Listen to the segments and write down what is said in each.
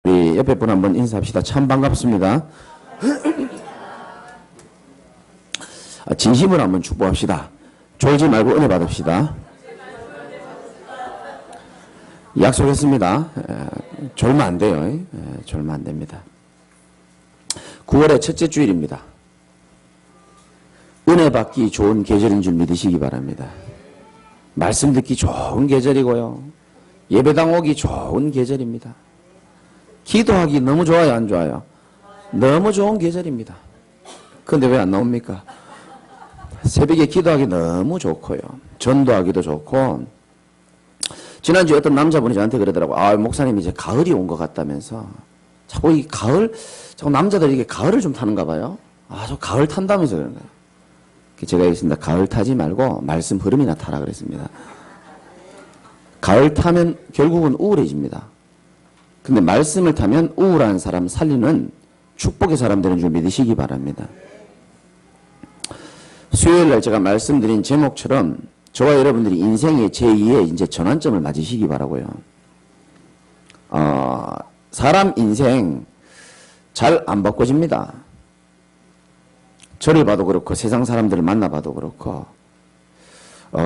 우리 옆에 분 한번 인사합시다. 참 반갑습니다. 진심으로 한번 축복합시다. 졸지 말고 은혜 받읍시다. 약속했습니다. 졸면 안 돼요. 졸면 안 됩니다. 9월의 첫째 주일입니다. 은혜 받기 좋은 계절인 줄 믿으시기 바랍니다. 말씀 듣기 좋은 계절이고요. 예배당 오기 좋은 계절입니다. 기도하기 너무 좋아요, 안 좋아요? 너무 좋은 계절입니다. 근데 왜 안 나옵니까? 새벽에 기도하기 너무 좋고요. 전도하기도 좋고. 지난주에 어떤 남자분이 저한테 그러더라고요. 아, 목사님 이제 가을이 온 것 같다면서. 자꾸 이 가을, 자꾸 남자들이 이게 가을을 좀 타는가 봐요. 아, 저 가을 탄다면서 그런 거예요. 제가 얘기했습니다. 가을 타지 말고 말씀 흐름이나 타라 그랬습니다. 가을 타면 결국은 우울해집니다. 근데 말씀을 타면 우울한 사람 살리는 축복의 사람 되는 줄 믿으시기 바랍니다. 수요일날 제가 말씀드린 제목처럼 저와 여러분들이 인생의 제2의 이제 전환점을 맞으시기 바라고요. 사람 인생 잘 안 바꿔집니다. 저를 봐도 그렇고 세상 사람들을 만나봐도 그렇고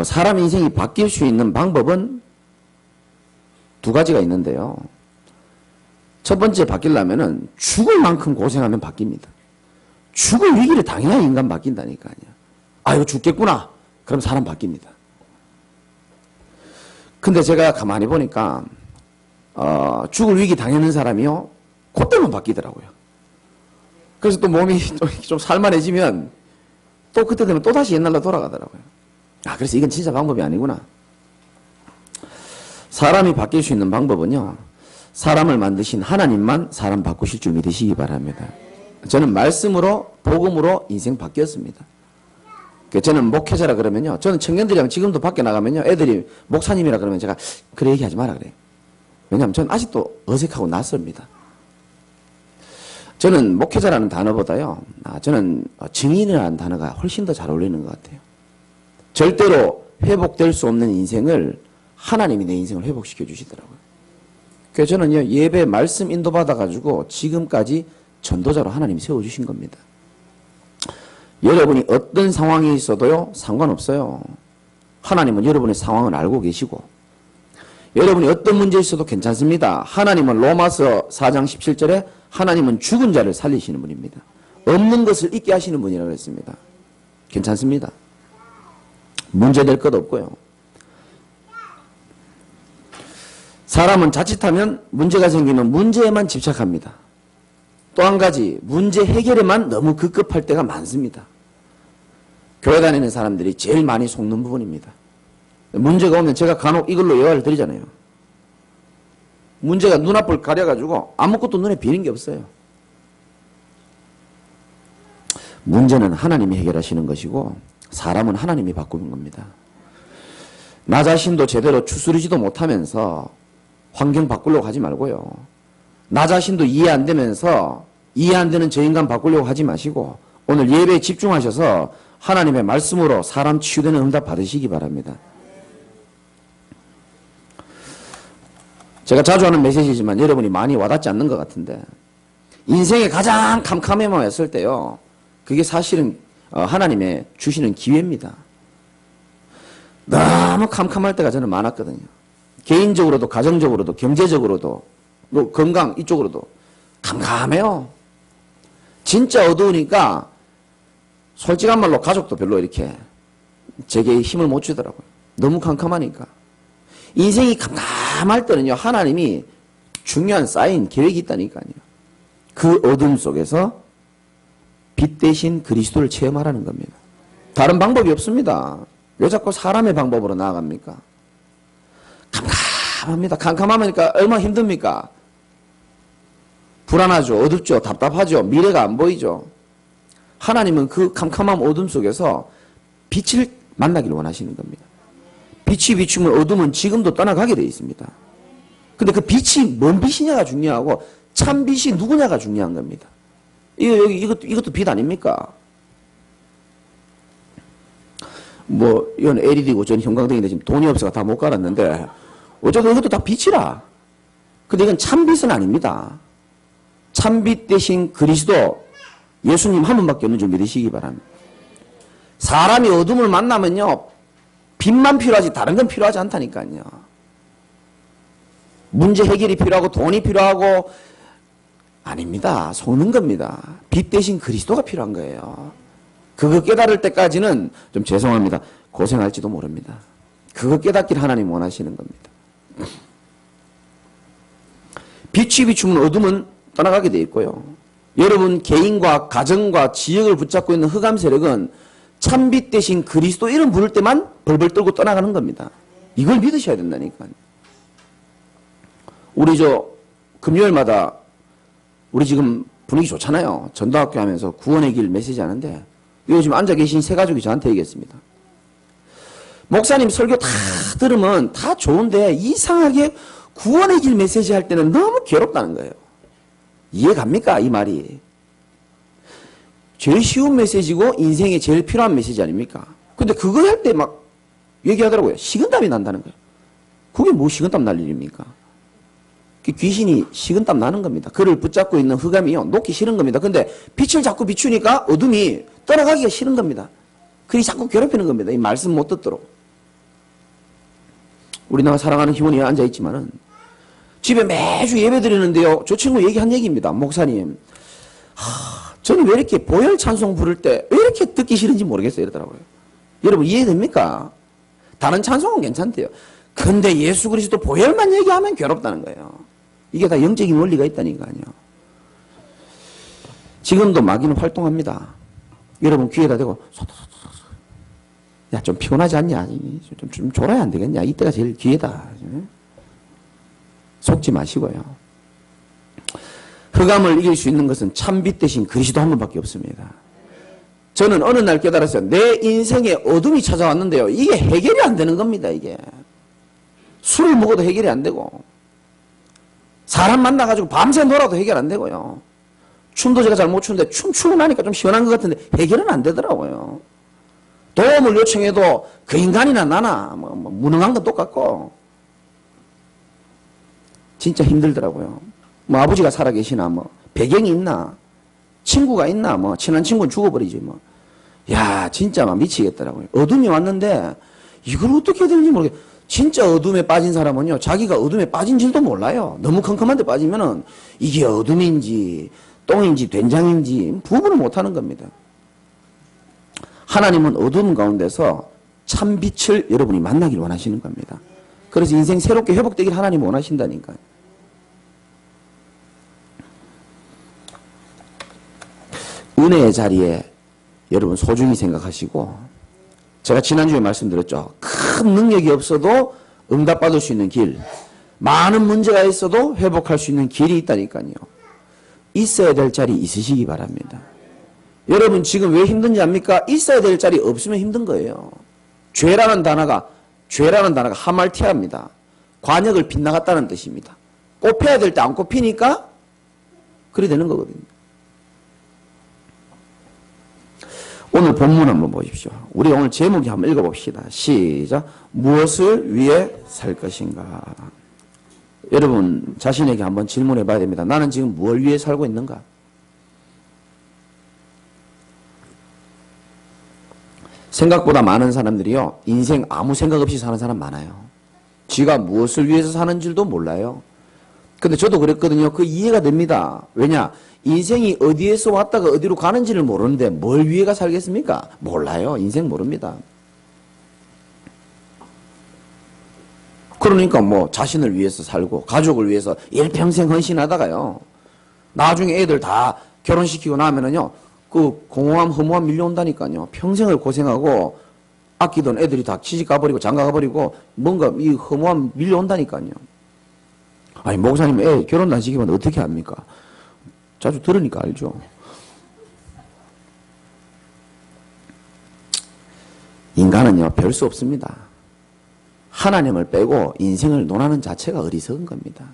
사람 인생이 바뀔 수 있는 방법은 두 가지가 있는데요. 첫 번째 바뀌려면은 죽을 만큼 고생하면 바뀝니다. 죽을 위기를 당해야 인간 바뀐다니까요. 아, 이거 죽겠구나. 그럼 사람 바뀝니다. 근데 제가 가만히 보니까 죽을 위기 당하는 사람이요, 그때만 바뀌더라고요. 그래서 또 몸이 좀 살만해지면 또 그때 되면 또 다시 옛날로 돌아가더라고요. 아, 그래서 이건 진짜 방법이 아니구나. 사람이 바뀔 수 있는 방법은요, 사람을 만드신 하나님만 사람 바꾸실 줄 믿으시기 바랍니다. 저는 말씀으로 복음으로 인생 바뀌었습니다. 저는 목회자라 그러면요, 저는 청년들이랑 지금도 밖에 나가면요, 애들이 목사님이라 그러면 제가 그래 얘기하지 마라 그래요. 왜냐하면 저는 아직도 어색하고 낯섭니다. 저는 목회자라는 단어보다요, 저는 증인이라는 단어가 훨씬 더 잘 어울리는 것 같아요. 절대로 회복될 수 없는 인생을 하나님이 내 인생을 회복시켜 주시더라고요. 그래서 저는요, 예배 말씀 인도받아가지고 지금까지 전도자로 하나님이 세워주신 겁니다. 여러분이 어떤 상황에 있어도요, 상관없어요. 하나님은 여러분의 상황을 알고 계시고, 여러분이 어떤 문제에 있어도 괜찮습니다. 하나님은 로마서 4장 17절에 하나님은 죽은 자를 살리시는 분입니다. 없는 것을 있게 하시는 분이라고 했습니다. 괜찮습니다. 문제될 것 없고요. 사람은 자칫하면 문제가 생기면 문제에만 집착합니다. 또 한 가지, 문제 해결에만 너무 급급할 때가 많습니다. 교회 다니는 사람들이 제일 많이 속는 부분입니다. 문제가 오면 제가 간혹 이걸로 예화를 드리잖아요. 문제가 눈앞을 가려가지고 아무것도 눈에 비는 게 없어요. 문제는 하나님이 해결하시는 것이고 사람은 하나님이 바꾸는 겁니다. 나 자신도 제대로 추스르지도 못하면서 환경 바꾸려고 하지 말고요. 나 자신도 이해 안 되면서 이해 안 되는 저 인간 바꾸려고 하지 마시고 오늘 예배에 집중하셔서 하나님의 말씀으로 사람 치유되는 응답 받으시기 바랍니다. 제가 자주 하는 메시지지만 여러분이 많이 와닿지 않는 것 같은데, 인생에 가장 캄캄해만 했을 때요, 그게 사실은 하나님의 주시는 기회입니다. 너무 캄캄할 때가 저는 많았거든요. 개인적으로도 가정적으로도 경제적으로도 뭐 건강 이쪽으로도 캄캄해요. 진짜 어두우니까 솔직한 말로 가족도 별로 이렇게 제게 힘을 못 주더라고요. 너무 캄캄하니까. 인생이 캄캄할 때는요, 하나님이 중요한 사인 계획이 있다니까요. 그 어둠 속에서 빛 대신 그리스도를 체험하라는 겁니다. 다른 방법이 없습니다. 왜 자꾸 사람의 방법으로 나아갑니까? 캄캄합니다. 캄캄하니까 얼마나 힘듭니까? 불안하죠. 어둡죠. 답답하죠. 미래가 안 보이죠. 하나님은 그 캄캄한 어둠 속에서 빛을 만나기를 원하시는 겁니다. 빛이 비추면 어둠은 지금도 떠나가게 되어 있습니다. 근데 그 빛이 뭔 빛이냐가 중요하고 참 빛이 누구냐가 중요한 겁니다. 이것도 빛 아닙니까? 뭐 이건 LED고 전 형광등인데 지금 돈이 없어서 다 못 갈았는데 어쨌든 이것도 다 빛이라. 근데 이건 참 빛은 아닙니다. 참빛 대신 그리스도 예수님 한 분밖에 없는 줄 믿으시기 바랍니다. 사람이 어둠을 만나면요 빛만 필요하지 다른 건 필요하지 않다니까요. 문제 해결이 필요하고 돈이 필요하고 아닙니다. 속는 겁니다. 빛 대신 그리스도가 필요한 거예요. 그거 깨달을 때까지는 좀 죄송합니다. 고생할지도 모릅니다. 그거 깨닫길 하나님 원하시는 겁니다. 빛이 비추면 어둠은 떠나가게 돼 있고요. 여러분 개인과 가정과 지역을 붙잡고 있는 흑암 세력은 참빛 대신 그리스도 이름 부를 때만 벌벌 떨고 떠나가는 겁니다. 이걸 믿으셔야 된다니까요. 우리 금요일마다 우리 지금 분위기 좋잖아요. 전도학교 하면서 구원의 길 메시지 하는데 요즘 앉아 계신 세 가족이 저한테 얘기했습니다. 목사님 설교 다 들으면 다 좋은데 이상하게 구원의 길 메시지 할 때는 너무 괴롭다는 거예요. 이해 갑니까? 이 말이. 제일 쉬운 메시지고 인생에 제일 필요한 메시지 아닙니까? 근데 그거 할 때 막 얘기하더라고요. 식은땀이 난다는 거예요. 그게 뭐 식은땀 날 일입니까? 귀신이 식은땀 나는 겁니다. 그를 붙잡고 있는 흑암이요. 놓기 싫은 겁니다. 근데 빛을 자꾸 비추니까 어둠이 떠나가기가 싫은 겁니다. 그리 자꾸 괴롭히는 겁니다. 이 말씀 못 듣도록. 우리나라 사랑하는 힘원이 앉아있지만은 집에 매주 예배 드리는데요. 저 친구 얘기한 얘기입니다. 목사님. 저는 왜 이렇게 보혈 찬송 부를 때 왜 이렇게 듣기 싫은지 모르겠어요. 이러더라고요. 여러분 이해됩니까? 다른 찬송은 괜찮대요. 근데 예수 그리스도 보혈만 얘기하면 괴롭다는 거예요. 이게 다 영적인 원리가 있다니까요. 지금도 마귀는 활동합니다. 여러분 귀에다 대고 야, 좀 피곤하지 않냐? 좀 졸아야 안 되겠냐? 이때가 제일 기회다. 속지 마시고요. 흑암을 이길 수 있는 것은 참빛 대신 그리스도 한 분밖에 없습니다. 저는 어느 날 깨달았어요. 내 인생에 어둠이 찾아왔는데요. 이게 해결이 안 되는 겁니다. 이게. 술을 먹어도 해결이 안 되고 사람 만나가지고 밤새 놀아도 해결 안 되고요. 춤도 제가 잘 못 추는데 춤추고 나니까 좀 시원한 것 같은데 해결은 안 되더라고요. 도움을 요청해도 그 인간이나 나나 무능한 건 똑같고 진짜 힘들더라고요. 뭐 아버지가 살아계시나 뭐 배경이 있나 친구가 있나 뭐 친한 친구는 죽어버리지 뭐. 야 진짜 막 미치겠더라고요. 어둠이 왔는데 이걸 어떻게 해야 되는지 모르겠어요. 진짜 어둠에 빠진 사람은요 자기가 어둠에 빠진 줄도 몰라요. 너무 컴컴한 데 빠지면은 이게 어둠인지 똥인지 된장인지 구분을 못하는 겁니다. 하나님은 어둠 가운데서 참빛을 여러분이 만나길 원하시는 겁니다. 그래서 인생 새롭게 회복되길 하나님은 원하신다니까요. 은혜의 자리에 여러분 소중히 생각하시고 제가 지난주에 말씀드렸죠. 큰 능력이 없어도 응답받을 수 있는 길, 많은 문제가 있어도 회복할 수 있는 길이 있다니까요. 있어야 될 자리 있으시기 바랍니다. 여러분 지금 왜 힘든지 압니까? 있어야 될 자리 없으면 힘든 거예요. 죄라는 단어가 하말티아입니다. 관역을 빗나갔다는 뜻입니다. 꼽혀야 될 때 안 꼽히니까 그래 되는 거거든요. 오늘 본문 한번 보십시오. 우리 오늘 제목이 한번 읽어봅시다. 시작. 무엇을 위해 살 것인가? 여러분 자신에게 한번 질문해 봐야 됩니다. 나는 지금 무엇을 위해 살고 있는가? 생각보다 많은 사람들이요. 인생 아무 생각 없이 사는 사람 많아요. 지가 무엇을 위해서 사는 줄도 몰라요. 근데 저도 그랬거든요. 그 이해가 됩니다. 왜냐? 인생이 어디에서 왔다가 어디로 가는지를 모르는데 뭘 위해가 살겠습니까? 몰라요. 인생 모릅니다. 그러니까 뭐 자신을 위해서 살고 가족을 위해서 일평생 헌신하다가요. 나중에 애들 다 결혼시키고 나면은요. 그 공허함, 허무함 밀려온다니까요. 평생을 고생하고 아끼던 애들이 다 시집 가버리고 장가 가버리고 뭔가 이 허무함 밀려온다니까요. 아니 목사님 애 결혼 안 시키면 어떻게 합니까? 자주 들으니까 알죠. 인간은요 별 수 없습니다. 하나님을 빼고 인생을 논하는 자체가 어리석은 겁니다.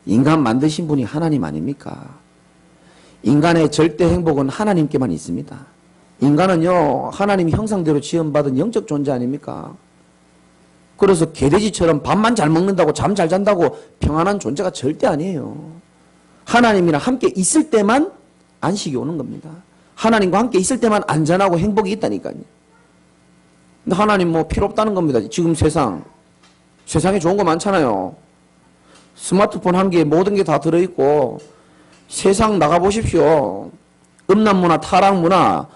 인간 만드신 분이 하나님 아닙니까? 인간의 절대 행복은 하나님께만 있습니다. 인간은요 하나님 형상대로 지음받은 영적 존재 아닙니까? 그래서 개돼지처럼 밥만 잘 먹는다고 잠 잘 잔다고 평안한 존재가 절대 아니에요. 하나님이랑 함께 있을 때만 안식이 오는 겁니다. 하나님과 함께 있을 때만 안전하고 행복이 있다니까요. 근데 하나님 뭐 필요 없다는 겁니다. 지금 세상에 좋은 거 많잖아요. 스마트폰 한 개에 모든 게 다 들어있고 세상 나가보십시오. 음란문화, 타락문화,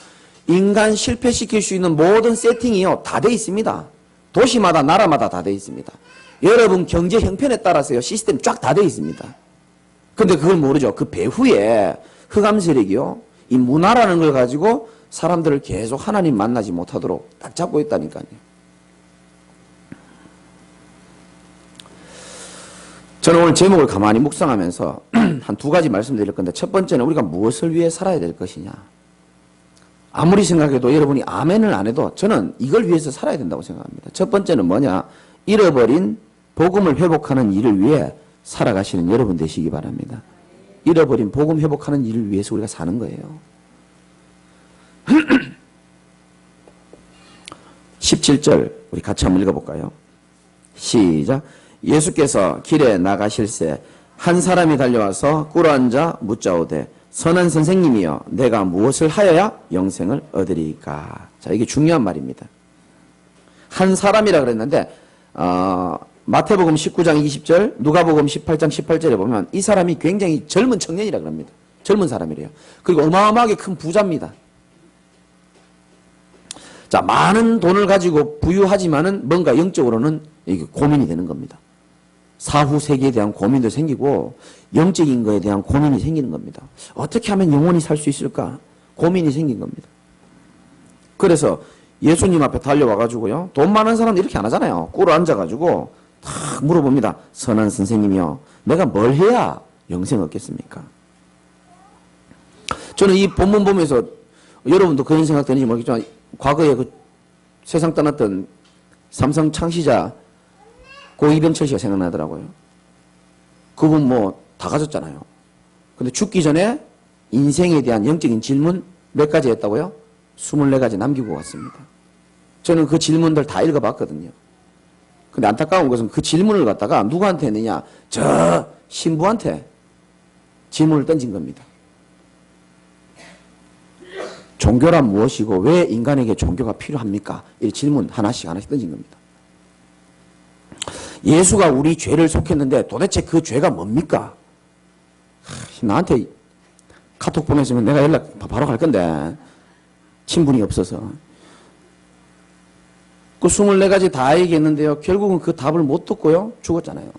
인간 실패시킬 수 있는 모든 세팅이요. 다 돼 있습니다. 도시마다 나라마다 다 돼 있습니다. 여러분 경제 형편에 따라서요. 시스템 쫙 다 돼 있습니다. 근데 그걸 모르죠. 그 배후에 흑암 세력이요. 이 문화라는 걸 가지고 사람들을 계속 하나님 만나지 못하도록 딱 잡고 있다니까요. 저는 오늘 제목을 가만히 묵상하면서 한 두 가지 말씀드릴 건데, 첫 번째는 우리가 무엇을 위해 살아야 될 것이냐. 아무리 생각해도 여러분이 아멘을 안 해도 저는 이걸 위해서 살아야 된다고 생각합니다. 첫 번째는 뭐냐. 잃어버린 복음을 회복하는 일을 위해 살아가시는 여러분 되시기 바랍니다. 잃어버린 복음 회복하는 일을 위해서 우리가 사는 거예요. 17절 우리 같이 한번 읽어볼까요? 시작. 예수께서 길에 나가실새 한 사람이 달려와서 꿇어앉아 묻자오되 선한 선생님이여 내가 무엇을 하여야 영생을 얻으리까. 자, 이게 중요한 말입니다. 한 사람이라 그랬는데 마태복음 19장 20절, 누가복음 18장 18절에 보면 이 사람이 굉장히 젊은 청년이라 그럽니다. 젊은 사람이래요. 그리고 어마어마하게 큰 부자입니다. 자, 많은 돈을 가지고 부유하지만은 뭔가 영적으로는 이게 고민이 되는 겁니다. 사후 세계에 대한 고민도 생기고 영적인 거에 대한 고민이 생기는 겁니다. 어떻게 하면 영원히 살 수 있을까? 고민이 생긴 겁니다. 그래서 예수님 앞에 달려와가지고요. 돈 많은 사람은 이렇게 안 하잖아요. 꿇어 앉아가지고 탁 물어봅니다. 선한 선생님이요. 내가 뭘 해야 영생 얻겠습니까? 저는 이 본문 보면서 여러분도 그런 생각 드는지 모르겠지만 과거에 그 세상 떠났던 삼성 창시자 고 이병철 씨가 생각나더라고요. 그분 뭐 다 가졌잖아요. 근데 죽기 전에 인생에 대한 영적인 질문 몇 가지 했다고요? 24가지 남기고 왔습니다. 저는 그 질문들 다 읽어봤거든요. 근데 안타까운 것은 그 질문을 갖다가 누구한테 했느냐? 저 신부한테 질문을 던진 겁니다. 종교란 무엇이고 왜 인간에게 종교가 필요합니까? 이 질문 하나씩 던진 겁니다. 예수가 우리 죄를 속했는데 도대체 그 죄가 뭡니까? 나한테 카톡 보냈으면 내가 연락 바로 갈 건데 친분이 없어서 그 24가지 다 얘기했는데요. 결국은 그 답을 못 듣고요. 죽었잖아요.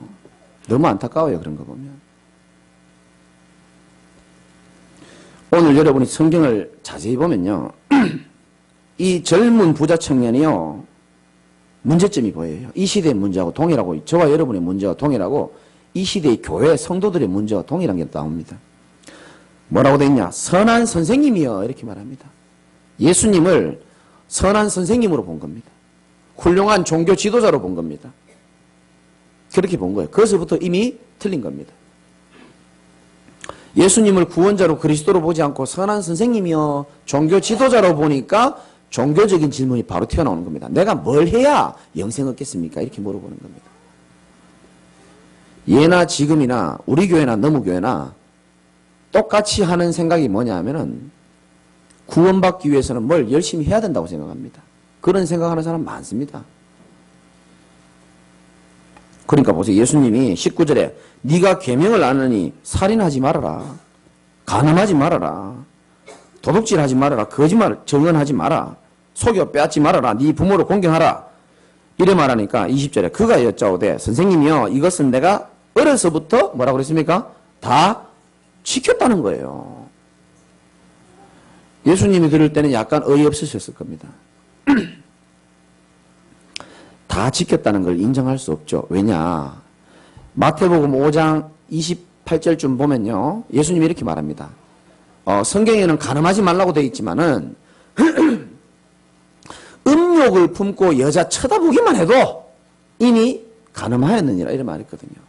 너무 안타까워요. 그런 거 보면. 오늘 여러분이 성경을 자세히 보면요. 이 젊은 부자 청년이요. 문제점이 보여요. 이 시대의 문제하고 동일하고 저와 여러분의 문제와 동일하고 이 시대의 교회 성도들의 문제와 동일한 게 나옵니다. 뭐라고 돼 있냐? 선한 선생님이요. 이렇게 말합니다. 예수님을 선한 선생님으로 본 겁니다. 훌륭한 종교 지도자로 본 겁니다. 그렇게 본 거예요. 그것부터 이미 틀린 겁니다. 예수님을 구원자로 그리스도로 보지 않고 선한 선생님이요. 종교 지도자로 보니까 종교적인 질문이 바로 튀어나오는 겁니다. 내가 뭘 해야 영생 얻겠습니까? 이렇게 물어보는 겁니다. 예나 지금이나 우리 교회나 너무 교회나 똑같이 하는 생각이 뭐냐 하면은 구원받기 위해서는 뭘 열심히 해야 된다고 생각합니다. 그런 생각하는 사람 많습니다. 그러니까 보세요. 예수님이 19절에 네가 계명을 아느니 살인하지 말아라. 간음하지 말아라. 도둑질하지 말아라. 거짓말 정언하지 마라. 속여 빼앗지 말아라. 네 부모를 공경하라. 이래 말하니까 20절에 그가 여짜오되 선생님이요 이것은 내가 어려서부터 뭐라고 그랬습니까? 다 지켰다는 거예요. 예수님이 들을 때는 약간 어이없으셨을 겁니다. 다 지켰다는 걸 인정할 수 없죠. 왜냐? 마태복음 5장 28절쯤 보면요. 예수님이 이렇게 말합니다. 성경에는 간음하지 말라고 되어 있지만은 음욕을 품고 여자 쳐다보기만 해도 이미 간음하였느니라 이런 말이 있거든요.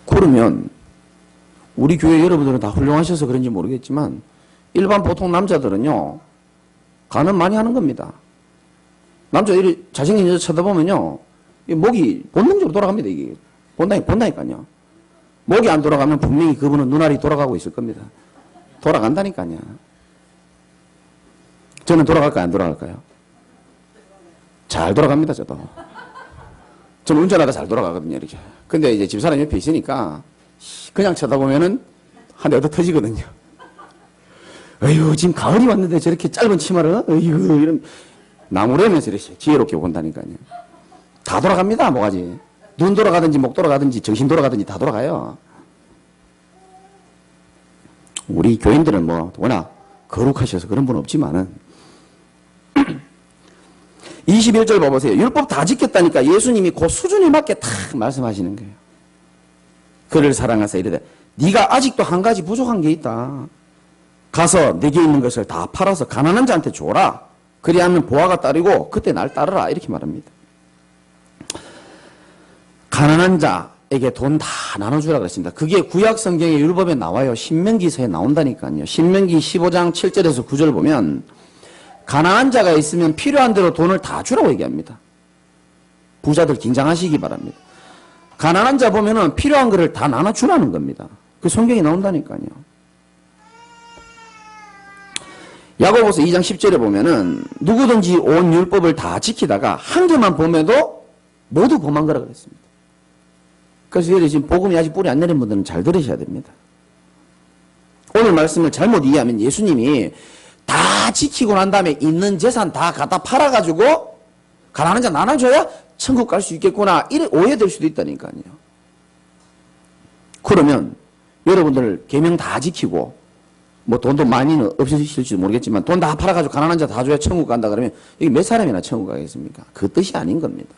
그러면 우리 교회 여러분들은 다 훌륭하셔서 그런지 모르겠지만 일반 보통 남자들은요. 간음 많이 하는 겁니다. 남자들이 잘생긴 여자 쳐다보면요. 목이 본능적으로 돌아갑니다. 이게 본다니까요. 목이 안 돌아가면 분명히 그분은 눈알이 돌아가고 있을 겁니다. 돌아간다니까요. 저는 돌아갈까요? 안 돌아갈까요? 잘 돌아갑니다, 저도. 저는 운전하다 잘 돌아가거든요, 이렇게. 근데 이제 집사람 옆에 있으니까 그냥 쳐다보면은 한 대 얻어 터지거든요. 어휴, 지금 가을이 왔는데 저렇게 짧은 치마를, 어휴, 이런, 나무래면서 이렇게 지혜롭게 본다니까요. 다 돌아갑니다, 뭐가지. 눈 돌아가든지, 목 돌아가든지, 정신 돌아가든지 다 돌아가요. 우리 교인들은 뭐, 워낙 거룩하셔서 그런 분 없지만은, 21절 봐보세요. 율법 다 지켰다니까 예수님이 그 수준에 맞게 탁 말씀하시는 거예요. 그를 사랑하사 이르되 네가 아직도 한 가지 부족한 게 있다. 가서 내게 있는 것을 다 팔아서 가난한 자한테 줘라. 그리하면 보화가 따르고 그때 날 따르라. 이렇게 말합니다. 가난한 자에게 돈 다 나눠주라 그랬습니다. 그게 구약 성경의 율법에 나와요. 신명기서에 나온다니까요. 신명기 15장 7절에서 9절 보면 가난한 자가 있으면 필요한 대로 돈을 다 주라고 얘기합니다. 부자들 긴장하시기 바랍니다. 가난한 자 보면은 필요한 거를 다 나눠주라는 겁니다. 그 성경에 나온다니까요. 야고보서 2장 10절에 보면은 누구든지 온 율법을 다 지키다가 한 개만 범해도 모두 범한 거라 그랬습니다. 그래서 여기 지금 복음이 아직 뿌리 안 내린 분들은 잘 들으셔야 됩니다. 오늘 말씀을 잘못 이해하면 예수님이 다 지키고 난 다음에 있는 재산 다 갖다 팔아가지고 가난한 자 나눠줘야 천국 갈 수 있겠구나 이래 오해될 수도 있다니까요. 그러면 여러분들 계명 다 지키고 뭐 돈도 많이는 없으실지 모르겠지만 돈 다 팔아가지고 가난한 자 다 줘야 천국 간다 그러면 이게 몇 사람이나 천국 가겠습니까? 그 뜻이 아닌 겁니다.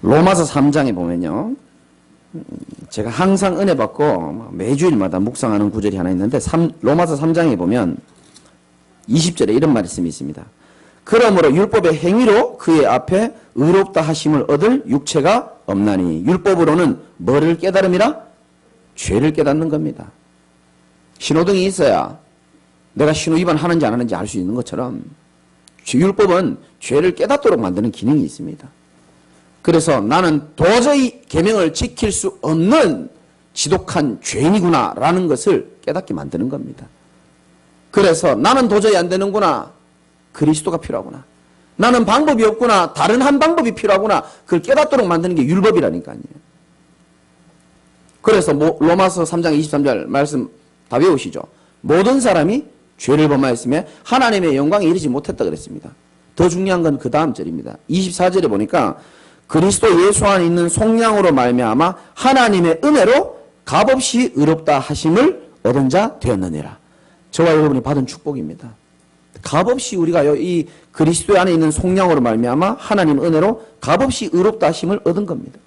로마서 3장에 보면요. 제가 항상 은혜 받고 매주일마다 묵상하는 구절이 하나 있는데 로마서 3장에 보면 20절에 이런 말씀이 있습니다. 그러므로 율법의 행위로 그의 앞에 의롭다 하심을 얻을 육체가 없나니 율법으로는 뭐를 깨달음이라? 죄를 깨닫는 겁니다. 신호등이 있어야 내가 신호 위반하는지 안 하는지 알 수 있는 것처럼 율법은 죄를 깨닫도록 만드는 기능이 있습니다. 그래서 나는 도저히 계명을 지킬 수 없는 지독한 죄인이구나 라는 것을 깨닫게 만드는 겁니다. 그래서 나는 도저히 안 되는구나. 그리스도가 필요하구나. 나는 방법이 없구나. 다른 한 방법이 필요하구나. 그걸 깨닫도록 만드는 게 율법이라니까요. 그래서 로마서 3장 23절 말씀 다 외우시죠. 모든 사람이 죄를 범하였으며 하나님의 영광에 이르지 못했다 그랬습니다. 더 중요한 건 그 다음 절입니다. 24절에 보니까 그리스도 예수 안에 있는 속량으로 말미암아 하나님의 은혜로 값없이 의롭다 하심을 얻은 자 되었느니라. 저와 여러분이 받은 축복입니다. 값없이 우리가 이 그리스도 안에 있는 속량으로 말미암아 하나님 은혜로 값없이 의롭다 하심을 얻은 겁니다.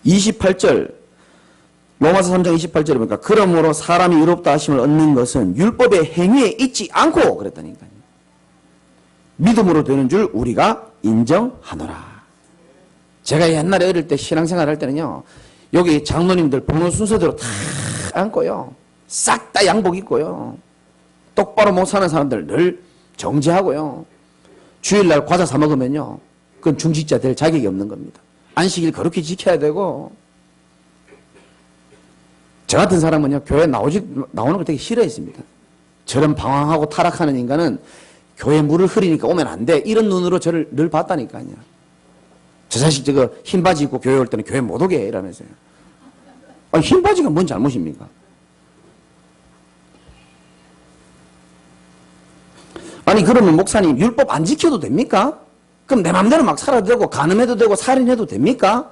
28절 로마서 3장 28절에 보니까 그러므로 사람이 의롭다 하심을 얻는 것은 율법의 행위에 있지 않고 그랬다니까요. 믿음으로 되는 줄 우리가 인정하노라. 제가 옛날에 어릴 때 신앙생활 할 때는요. 여기 장로님들 번호 순서대로 다 앉고요. 싹 다 양복 입고요. 똑바로 못 사는 사람들 늘 정지하고요. 주일날 과자 사 먹으면요. 그건 중직자 될 자격이 없는 겁니다. 안식일 거룩히 지켜야 되고 저 같은 사람은요. 교회 나오는 걸 되게 싫어했습니다. 저런 방황하고 타락하는 인간은 교회 물을 흐리니까 오면 안 돼. 이런 눈으로 저를 늘 봤다니까요. 저 자식 저거 흰 바지 입고 교회 올 때는 교회 못 오게 해. 이러면서요. 아니, 흰 바지가 뭔 잘못입니까? 아니 그러면 목사님 율법 안 지켜도 됩니까? 그럼 내 맘대로 막 살아도 되고 간음해도 되고 살인해도 됩니까?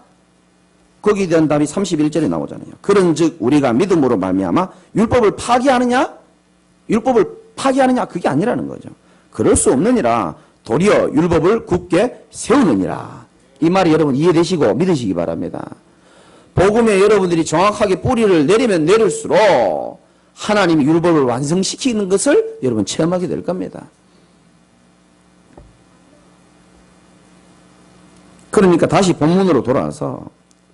거기에 대한 답이 31절에 나오잖아요. 그런즉 우리가 믿음으로 말미암아 율법을 파기하느냐? 율법을 파기하느냐? 그게 아니라는 거죠. 그럴 수 없느니라 도리어 율법을 굳게 세우느니라. 이 말이 여러분 이해되시고 믿으시기 바랍니다. 복음에 여러분들이 정확하게 뿌리를 내리면 내릴수록 하나님이 율법을 완성시키는 것을 여러분 체험하게 될 겁니다. 그러니까 다시 본문으로 돌아와서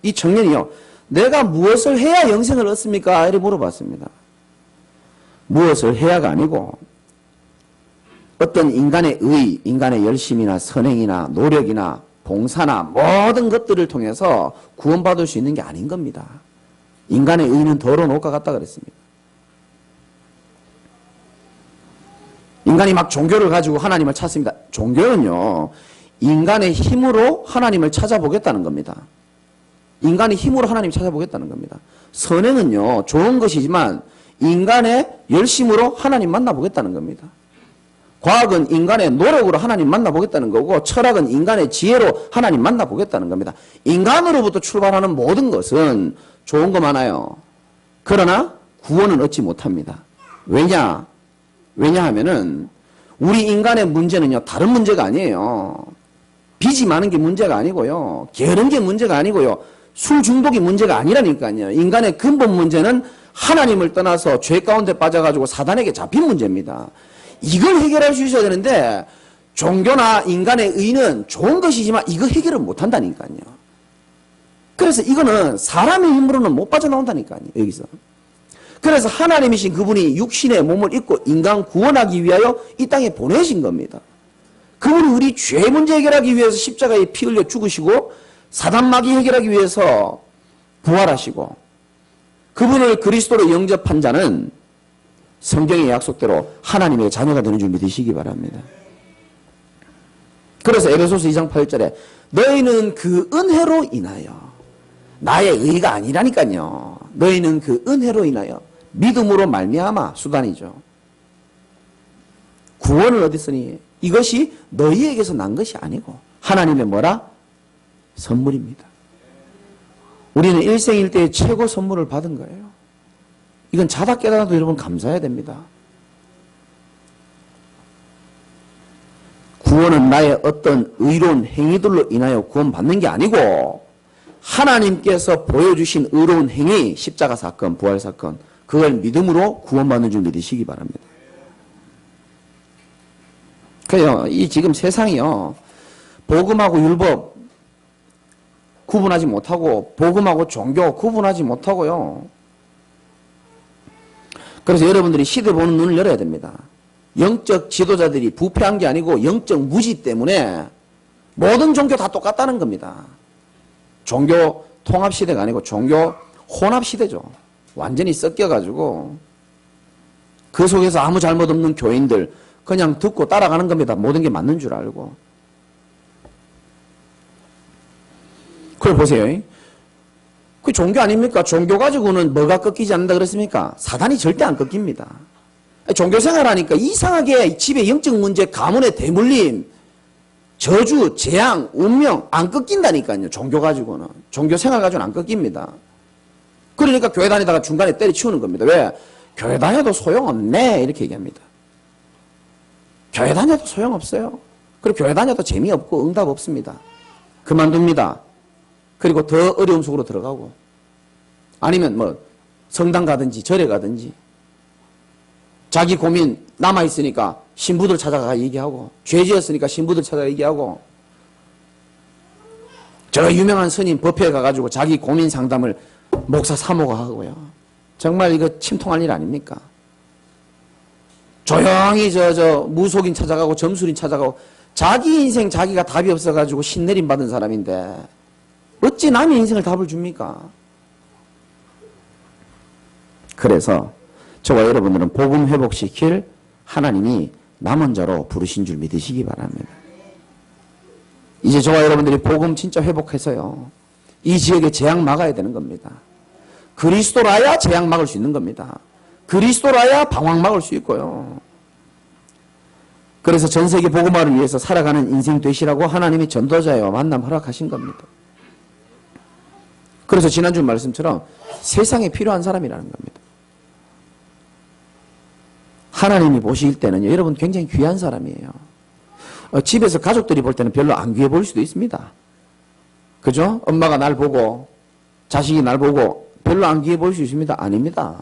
이 청년이요. 내가 무엇을 해야 영생을 얻습니까? 이렇게 물어봤습니다. 무엇을 해야가 아니고 어떤 인간의 의, 인간의 열심이나 선행이나 노력이나 봉사나 모든 것들을 통해서 구원받을 수 있는 게 아닌 겁니다. 인간의 의는 더러운 옷과 같다 그랬습니다. 인간이 막 종교를 가지고 하나님을 찾습니다. 종교는요, 인간의 힘으로 하나님을 찾아보겠다는 겁니다. 인간의 힘으로 하나님을 찾아보겠다는 겁니다. 선행은요, 좋은 것이지만 인간의 열심으로 하나님 만나보겠다는 겁니다. 과학은 인간의 노력으로 하나님 만나보겠다는 거고, 철학은 인간의 지혜로 하나님 만나보겠다는 겁니다. 인간으로부터 출발하는 모든 것은 좋은 거 많아요. 그러나 구원은 얻지 못합니다. 왜냐하면은 우리 인간의 문제는요, 다른 문제가 아니에요. 빚이 많은 게 문제가 아니고요, 게으른 게 문제가 아니고요, 술 중독이 문제가 아니라니까요. 인간의 근본 문제는 하나님을 떠나서 죄 가운데 빠져가지고 사단에게 잡힌 문제입니다. 이걸 해결할 수 있어야 되는데, 종교나 인간의 의는 좋은 것이지만 이거 해결을 못한다니까요. 그래서 이거는 사람의 힘으로는 못 빠져나온다니까요, 여기서. 그래서 하나님이신 그분이 육신의 몸을 입고 인간 구원하기 위하여 이 땅에 보내신 겁니다. 그분이 우리 죄 문제 해결하기 위해서 십자가에 피 흘려 죽으시고 사단 마귀 해결하기 위해서 부활하시고, 그분을 그리스도로 영접한 자는 성경의 약속대로 하나님의 자녀가 되는 줄 믿으시기 바랍니다. 그래서 에베소서 2장 8절에 너희는 그 은혜로 인하여, 나의 의가 아니라니까요, 너희는 그 은혜로 인하여 믿음으로 말미암아, 수단이죠. 구원을 얻었으니 이것이 너희에게서 난 것이 아니고 하나님의 뭐라? 선물입니다. 우리는 일생일대의 최고 선물을 받은 거예요. 이건 자다 깨달아도 여러분 감사해야 됩니다. 구원은 나의 어떤 의로운 행위들로 인하여 구원받는 게 아니고 하나님께서 보여주신 의로운 행위, 십자가 사건, 부활 사건, 그걸 믿음으로 구원받는 줄 믿으시기 바랍니다. 그래요. 이 지금 세상이요, 복음하고 율법 구분하지 못하고 복음하고 종교 구분하지 못하고요. 그래서 여러분들이 시대 보는 눈을 열어야 됩니다. 영적 지도자들이 부패한 게 아니고 영적 무지 때문에 모든 종교 다 똑같다는 겁니다. 종교 통합 시대가 아니고 종교 혼합 시대죠. 완전히 섞여가지고 그 속에서 아무 잘못 없는 교인들 그냥 듣고 따라가는 겁니다. 모든 게 맞는 줄 알고. 그걸 보세요. 그 종교 아닙니까? 종교 가지고는 뭐가 꺾이지 않는다 그랬습니까? 사단이 절대 안 꺾입니다. 종교 생활하니까 이상하게 집에 영적 문제, 가문의 대물림, 저주, 재앙, 운명 안 꺾인다니까요. 종교 가지고는. 종교 생활 가지고는 안 꺾입니다. 그러니까 교회 다니다가 중간에 때려치우는 겁니다. 왜? 교회 다녀도 소용없네 이렇게 얘기합니다. 교회 다녀도 소용없어요. 그리고 교회 다녀도 재미없고 응답 없습니다. 그만둡니다. 그리고 더 어려움 속으로 들어가고, 아니면 뭐 성당 가든지 절에 가든지 자기 고민 남아있으니까 신부들 찾아가 얘기하고, 죄 지었으니까 신부들 찾아가 얘기하고, 저 유명한 스님 법회에 가가지고 자기 고민 상담을 목사 사모가 하고요. 정말 이거 침통할 일 아닙니까? 조용히 무속인 찾아가고 점술인 찾아가고, 자기 인생 자기가 답이 없어가지고 신내림 받은 사람인데 어찌 남의 인생을 답을 줍니까? 그래서 저와 여러분들은 복음 회복시킬 하나님이 남은 자로 부르신 줄 믿으시기 바랍니다. 이제 저와 여러분들이 복음 진짜 회복해서요, 이 지역에 재앙 막아야 되는 겁니다. 그리스도라야 재앙 막을 수 있는 겁니다. 그리스도라야 방황 막을 수 있고요. 그래서 전 세계 복음화를 위해서 살아가는 인생 되시라고 하나님이 전도자와 만남 허락하신 겁니다. 그래서 지난주 말씀처럼 세상에 필요한 사람이라는 겁니다. 하나님이 보실 때는요, 여러분 굉장히 귀한 사람이에요. 집에서 가족들이 볼 때는 별로 안 귀해 보일 수도 있습니다. 그죠? 엄마가 날 보고 자식이 날 보고 별로 안 귀해 보일 수 있습니다. 아닙니다.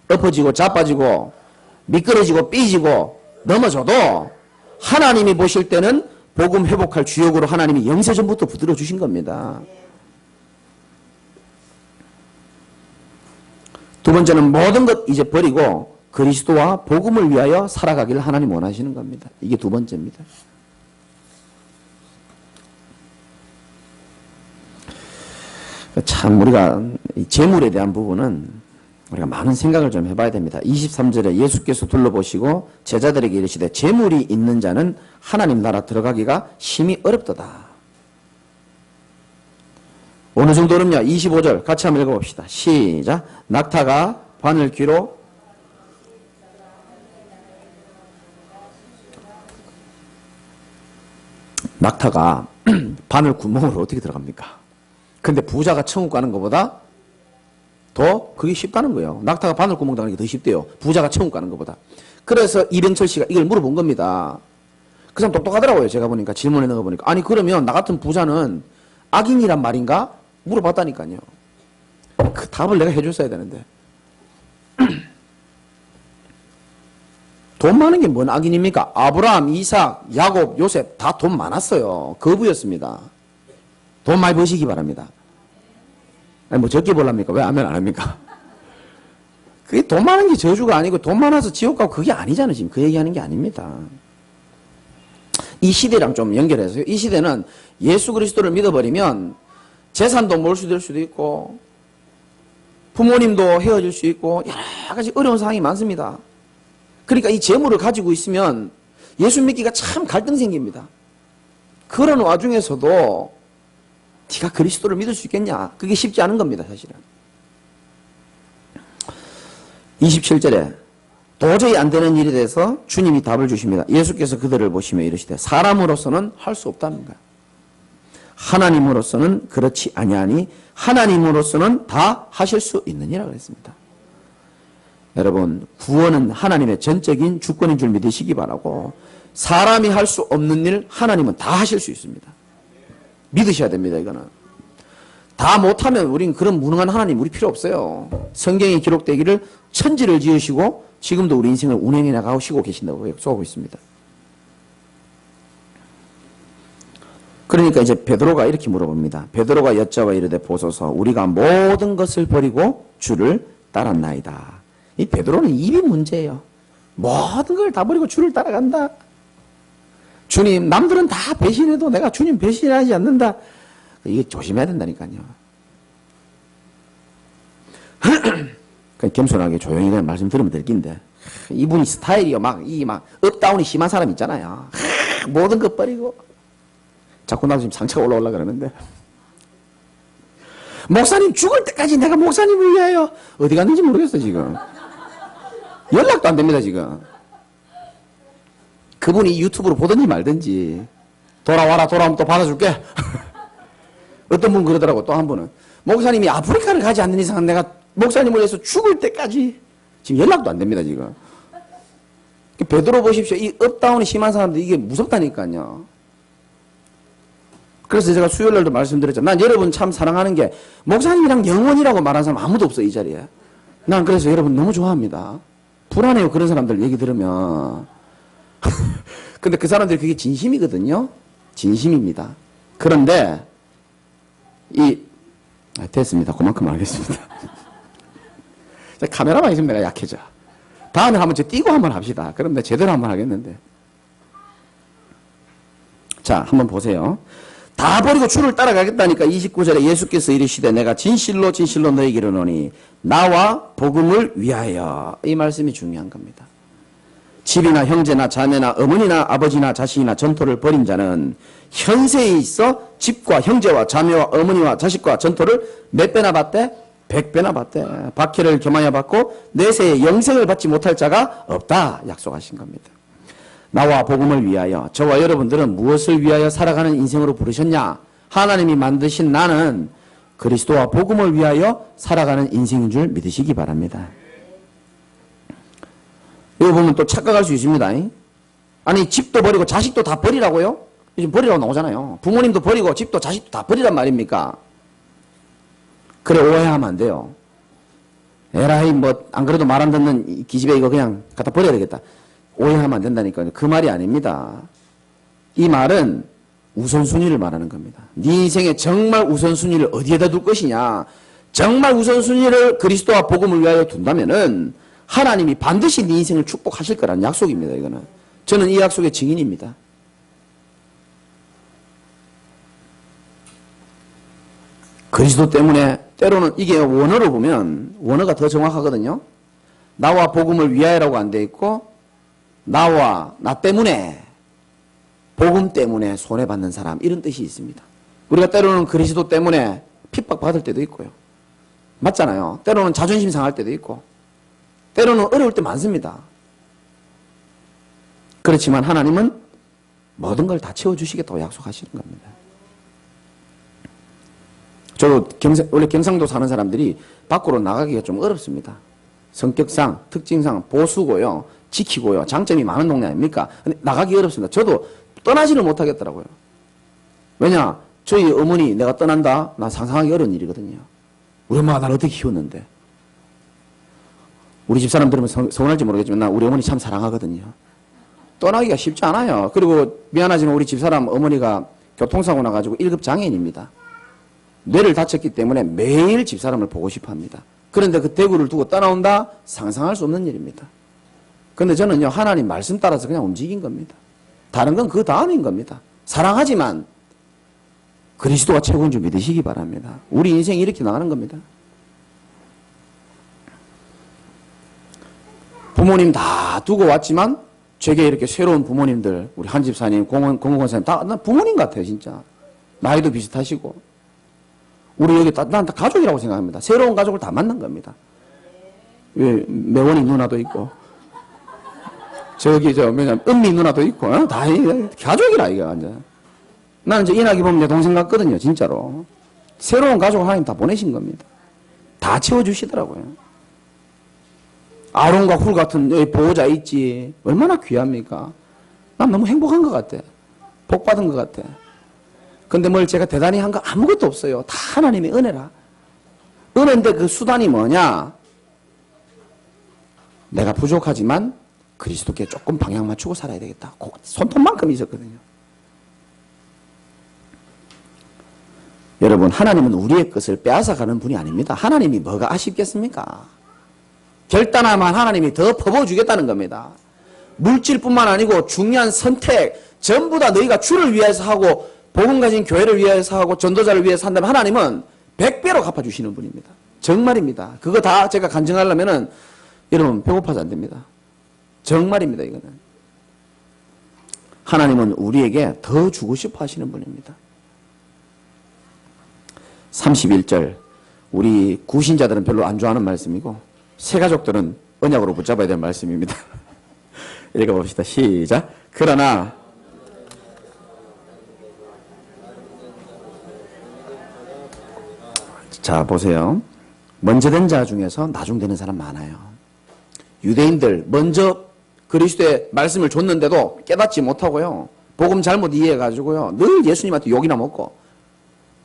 엎어지고 자빠지고 미끄러지고 삐지고 넘어져도 하나님이 보실 때는 복음 회복할 주역으로 하나님이 영세전부터 붙들어 주신 겁니다. 두 번째는 모든 것 이제 버리고 그리스도와 복음을 위하여 살아가기를 하나님 원하시는 겁니다. 이게 두 번째입니다. 참 우리가 이 재물에 대한 부분은 우리가 많은 생각을 좀 해봐야 됩니다. 23절에 예수께서 둘러보시고 제자들에게 이르시되 재물이 있는 자는 하나님 나라 들어가기가 심히 어렵도다. 어느 정도는요. 25절 같이 한번 읽어봅시다. 시작. 낙타가 바늘 귀로 낙타가 바늘 구멍으로 어떻게 들어갑니까? 근데 부자가 천국 가는 것보다 더 그게 쉽다는 거예요. 낙타가 바늘 구멍 들어가는 게 더 쉽대요. 부자가 천국 가는 것보다. 그래서 이병철 씨가 이걸 물어본 겁니다. 그 사람 똑똑하더라고요. 제가 보니까 질문해 넣어 보니까. 아니 그러면 나 같은 부자는 악인이란 말인가? 물어봤다니까요. 그 답을 내가 해줬어야 되는데. 돈 많은 게 뭔 악인입니까? 아브라함, 이삭, 야곱, 요셉 다 돈 많았어요. 거부였습니다. 돈 많이 버시기 바랍니다. 아니 뭐 적게 벌랍니까? 왜 아멘 안 합니까? 그게 돈 많은 게 저주가 아니고 돈 많아서 지옥 가고 그게 아니잖아요. 지금 그 얘기하는 게 아닙니다. 이 시대랑 좀 연결해서요. 이 시대는 예수 그리스도를 믿어버리면 재산도 몰수될 수도 있고 부모님도 헤어질 수 있고 여러 가지 어려운 상황이 많습니다. 그러니까 이 재물을 가지고 있으면 예수 믿기가 참 갈등 생깁니다. 그런 와중에서도 네가 그리스도를 믿을 수 있겠냐? 그게 쉽지 않은 겁니다. 사실은. 27절에 도저히 안 되는 일에 대해서 주님이 답을 주십니다. 예수께서 그들을 보시며 이르시되 사람으로서는 할 수 없다는 거야. 하나님으로서는 그렇지 아니하니 하나님으로서는 다 하실 수 있느니라 그랬습니다. 여러분 구원은 하나님의 전적인 주권인 줄 믿으시기 바라고 사람이 할 수 없는 일 하나님은 다 하실 수 있습니다. 믿으셔야 됩니다. 이거는. 다 못하면 우린 그런 무능한 하나님 우리 필요 없어요. 성경에 기록되기를 천지를 지으시고 지금도 우리 인생을 운행해 나가시고 계신다고 약속하고 있습니다. 그러니까 이제 베드로가 이렇게 물어봅니다. 베드로가 여짜와 이르되 보소서 우리가 모든 것을 버리고 주를 따랐나이다. 이 베드로는 입이 문제예요. 모든 걸 다 버리고 주를 따라간다. 주님 남들은 다 배신해도 내가 주님 배신하지 않는다. 이게 조심해야 된다니까요. 겸손하게 조용히 그냥 말씀 들으면 될 긴데 이분이 스타일이요. 막 업다운이 심한 사람 있잖아요. 모든 것 버리고 자꾸 나도 지금 상처가 올라오려고 그러는데 목사님 죽을 때까지 내가 목사님을 위하여 어디 갔는지 모르겠어 지금. 연락도 안 됩니다 지금. 그분이 유튜브로 보든지 말든지 돌아와라 돌아오면 또 받아줄게. 어떤 분 그러더라고. 또 한 분은 목사님이 아프리카를 가지 않는 이상 내가 목사님을 위해서 죽을 때까지 지금 연락도 안 됩니다 지금. 베드로 보십시오. 이 업다운이 심한 사람들 이게 무섭다니까요. 그래서 제가 수요일날도 말씀드렸죠. 난 여러분 참 사랑하는 게 목사님이랑 영원이라고 말하는 사람 아무도 없어 이 자리에. 난 그래서 여러분 너무 좋아합니다. 불안해요 그런 사람들 얘기 들으면. 근데 그 사람들이 그게 진심이거든요. 진심입니다. 그런데 됐습니다. 그만큼 알겠습니다. 카메라만 있으면 내가 약해져. 다음에 한번 띄고 한번 합시다. 그럼 내가 제대로 한번 하겠는데. 자, 한번 보세요. 다 버리고 주를 따라가겠다니까 29절에 예수께서 이르시되 내가 진실로 진실로 너희에게 이르노니 나와 복음을 위하여. 이 말씀이 중요한 겁니다. 집이나 형제나 자매나 어머니나 아버지나 자식이나 전토를 벌인 자는 현세에 있어 집과 형제와 자매와 어머니와 자식과 전토를 몇 배나 받대? 100배나 받대. 박해를 겸하여 받고 내세에 영생을 받지 못할 자가 없다 약속하신 겁니다. 나와 복음을 위하여. 저와 여러분들은 무엇을 위하여 살아가는 인생으로 부르셨냐? 하나님이 만드신 나는 그리스도와 복음을 위하여 살아가는 인생인 줄 믿으시기 바랍니다. 여기 보면 또 착각할 수 있습니다. 아니 집도 버리고 자식도 다 버리라고요? 요즘 버리라고 나오잖아요. 부모님도 버리고 집도 자식도 다 버리란 말입니까? 그래 오해하면 안 돼요. 에라이 뭐 안 그래도 말 안 듣는 기집애 이거 그냥 갖다 버려야 되겠다. 오해하면 안 된다니까요. 그 말이 아닙니다. 이 말은 우선순위를 말하는 겁니다. 네 인생에 정말 우선순위를 어디에다 둘 것이냐. 정말 우선순위를 그리스도와 복음을 위하여 둔다면은 하나님이 반드시 네 인생을 축복하실 거라는 약속입니다. 이거는. 저는 이 약속의 증인입니다. 그리스도 때문에 때로는 이게 원어로 보면 원어가 더 정확하거든요. 나와 복음을 위하여라고 안 돼 있고 나와 나 때문에 복음 때문에 손해받는 사람 이런 뜻이 있습니다. 우리가 때로는 그리스도 때문에 핍박받을 때도 있고요. 맞잖아요. 때로는 자존심 상할 때도 있고 때로는 어려울 때 많습니다. 그렇지만 하나님은 모든 걸 다 채워주시겠다고 약속하시는 겁니다. 저도 원래 경상도 사는 사람들이 밖으로 나가기가 좀 어렵습니다. 성격상, 특징상 보수고요. 지키고요. 장점이 많은 동네 아닙니까? 근데 나가기 어렵습니다. 저도 떠나지를 못하겠더라고요. 왜냐? 저희 어머니 내가 떠난다? 난 상상하기 어려운 일이거든요. 우리 엄마가 나를 어떻게 키웠는데. 우리 집사람 들으면 서운할지 모르겠지만 나 우리 어머니 참 사랑하거든요. 떠나기가 쉽지 않아요. 그리고 미안하지만 우리 집사람 어머니가 교통사고 나가지고 1급 장애인입니다. 뇌를 다쳤기 때문에 매일 집사람을 보고 싶어 합니다. 그런데 그 대구를 두고 떠나온다? 상상할 수 없는 일입니다. 그런데 저는요, 하나님 말씀 따라서 그냥 움직인 겁니다. 다른 건 그 다음인 겁니다. 사랑하지만 그리스도가 최고인 줄 믿으시기 바랍니다. 우리 인생이 이렇게 나가는 겁니다. 부모님 다 두고 왔지만 제게 이렇게 새로운 부모님들, 우리 한 집사님, 공원사님 다 부모님 같아요, 진짜. 나이도 비슷하시고. 우리 여기 난 다 가족이라고 생각합니다. 새로운 가족을 다 만난 겁니다. 왜, 매원이 누나도 있고. 저기, 은미 누나도 있고. 다 가족이라, 이게 완전. 나는 이제 이낙이 보면 내 동생 같거든요, 진짜로. 새로운 가족을 하나님 다 보내신 겁니다. 다 채워주시더라고요. 아론과 훌 같은 보호자 있지. 얼마나 귀합니까? 난 너무 행복한 것 같아. 복 받은 것 같아. 근데 뭘 제가 대단히 한 거 아무것도 없어요. 다 하나님의 은혜라. 은혜인데 그 수단이 뭐냐? 내가 부족하지만 그리스도께 조금 방향 맞추고 살아야 되겠다. 손톱만큼 있었거든요. 여러분, 하나님은 우리의 것을 빼앗아가는 분이 아닙니다. 하나님이 뭐가 아쉽겠습니까? 결단하면 하나님이 더 퍼부어주겠다는 겁니다. 물질뿐만 아니고 중요한 선택 전부 다 너희가 주를 위해서 하고 복음 가진 교회를 위해서 하고 전도자를 위해서 한다면 하나님은 100배로 갚아주시는 분입니다. 정말입니다. 그거 다 제가 간증하려면은 여러분 배고파서 안 됩니다. 정말입니다. 이거는. 하나님은 우리에게 더 주고 싶어 하시는 분입니다. 31절 우리 구신자들은 별로 안 좋아하는 말씀이고 새가족들은 언약으로 붙잡아야 될 말씀입니다. 읽어봅시다. 시작. 그러나 자 보세요. 먼저 된 자 중에서 나중되는 사람 많아요. 유대인들 먼저 그리스도의 말씀을 줬는데도 깨닫지 못하고요. 복음 잘못 이해해가지고요. 늘 예수님한테 욕이나 먹고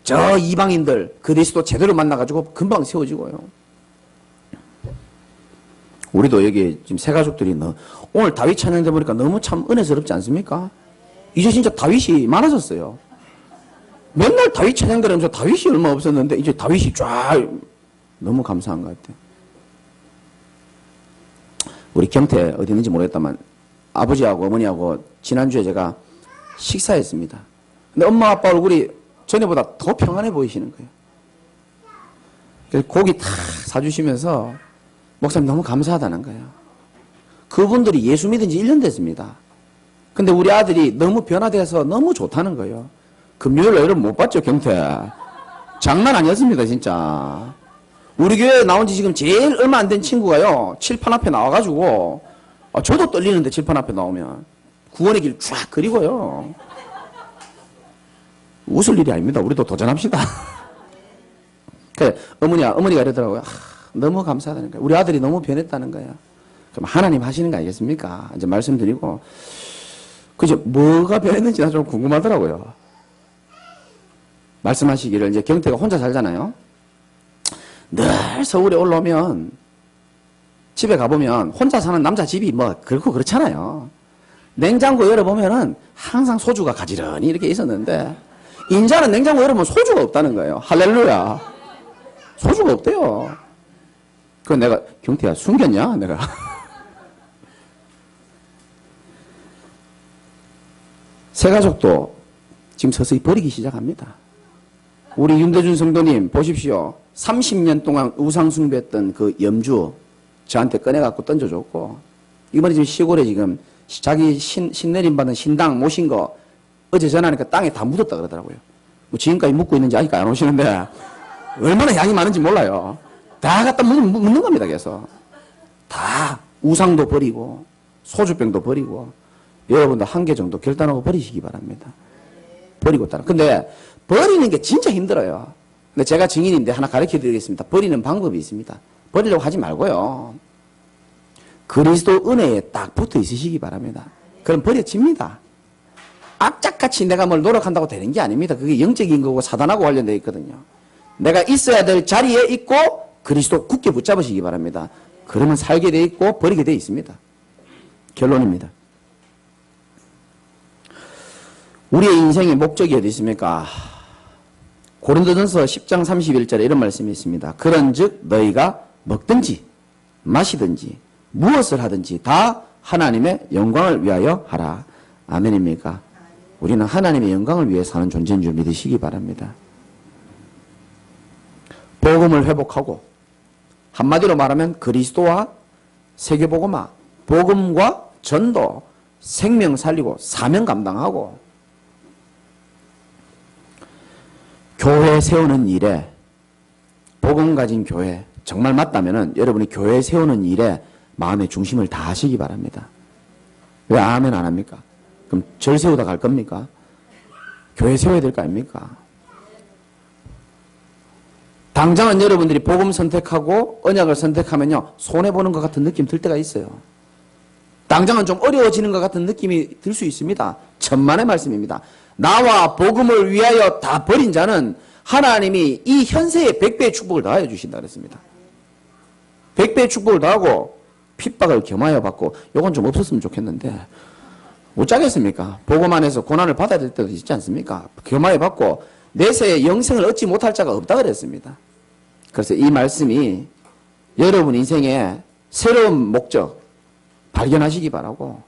저 이방인들 그리스도 제대로 만나가지고 금방 세워지고요. 우리도 여기 지금 새 가족들이 오늘 다윗 찬양대 보니까 너무 참 은혜스럽지 않습니까? 이제 진짜 다윗이 많아졌어요. 맨날 다윗 찬양 들으면서 다윗이 얼마 없었는데 이제 다윗이 쫙 너무 감사한 것 같아요. 우리 경태 어디 있는지 모르겠다만 아버지하고 어머니하고 지난주에 제가 식사했습니다. 근데 엄마 아빠 얼굴이 전에보다 더 평안해 보이시는 거예요. 그래서 고기 탁 사주시면서 목사님 너무 감사하다는 거예요. 그분들이 예수 믿은 지 1년 됐습니다. 근데 우리 아들이 너무 변화돼서 너무 좋다는 거예요. 금요일에 여러분 못 봤죠, 경태? 장난 아니었습니다, 진짜. 우리 교회에 나온 지 지금 제일 얼마 안 된 친구가요, 칠판 앞에 나와가지고, 저도 떨리는데 칠판 앞에 나오면. 구원의 길 쫙 그리고요. 웃을 일이 아닙니다. 우리도 도전합시다. 그래, 어머니가 이러더라고요. 너무 감사하다는 거예요. 우리 아들이 너무 변했다는 거예요. 그럼 하나님 하시는 거 아니겠습니까? 이제 말씀드리고. 그죠? 뭐가 변했는지 나 좀 궁금하더라고요. 말씀하시기를 이제 경태가 혼자 살잖아요. 늘 서울에 올라오면 집에 가보면 혼자 사는 남자 집이 뭐 그렇고 그렇잖아요. 냉장고 열어보면은 항상 소주가 가지런히 이렇게 있었는데 인자는 냉장고 열어보면 소주가 없다는 거예요. 할렐루야. 소주가 없대요. 그건 내가 경태야 숨겼냐 내가. 새가족도 지금 서서히 버리기 시작합니다. 우리 윤대준 성도님 보십시오. 30년 동안 우상 숭배했던 그 염주 저한테 꺼내갖고 던져줬고, 이번에 지금 시골에 지금 자기 신내림 받은 신당 모신 거 어제 전화하니까 땅에 다 묻었다 그러더라고요. 뭐 지금까지 묻고 있는지 아직까지 안 오시는데 얼마나 양이 많은지 몰라요. 다 갖다 묻는 겁니다. 계속 다 우상도 버리고 소주병도 버리고 여러분도 한 개 정도 결단하고 버리시기 바랍니다. 버리고 따라. 근데 버리는 게 진짜 힘들어요. 근데 제가 증인인데 하나 가르쳐 드리겠습니다. 버리는 방법이 있습니다. 버리려고 하지 말고요. 그리스도 은혜에 딱 붙어 있으시기 바랍니다. 그럼 버려집니다. 악착같이 내가 뭘 노력한다고 되는 게 아닙니다. 그게 영적인 거고 사단하고 관련되어 있거든요. 내가 있어야 될 자리에 있고 그리스도 굳게 붙잡으시기 바랍니다. 그러면 살게 돼 있고 버리게 돼 있습니다. 결론입니다. 우리의 인생의 목적이 어디 있습니까? 고린도전서 10장 31절에 이런 말씀이 있습니다. 그런즉 너희가 먹든지 마시든지 무엇을 하든지 다 하나님의 영광을 위하여 하라. 아멘입니까? 우리는 하나님의 영광을 위해 사는 존재인 줄 믿으시기 바랍니다. 복음을 회복하고 한마디로 말하면 그리스도와 세계복음화, 복음과 전도, 생명 살리고 사명 감당하고 교회 세우는 일에, 복음 가진 교회 정말 맞다면은 여러분이 교회 세우는 일에 마음의 중심을 다하시기 바랍니다. 왜 아멘 안 합니까? 그럼 절 세우다 갈 겁니까? 교회 세워야 될 거 아닙니까? 당장은 여러분들이 복음 선택하고 언약을 선택하면요 손해보는 것 같은 느낌 들 때가 있어요. 당장은 좀 어려워지는 것 같은 느낌이 들 수 있습니다. 천만의 말씀입니다. 나와 복음을 위하여 다 버린 자는 하나님이 이 현세에 100배의 축복을 더하여 주신다 그랬습니다. 100배의 축복을 더하고 핍박을 겸하여 받고, 요건 좀 없었으면 좋겠는데 어쩌겠습니까? 복음 안에서 고난을 받아야 될 때도 있지 않습니까? 겸하여 받고 내세에 영생을 얻지 못할 자가 없다 그랬습니다. 그래서 이 말씀이 여러분 인생에 새로운 목적 발견하시기 바라고,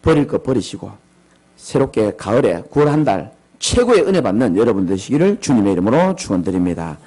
버릴 것 버리시고 새롭게 가을에 9월 한 달 최고의 은혜 받는 여러분 되시기를 주님의 이름으로 축원드립니다.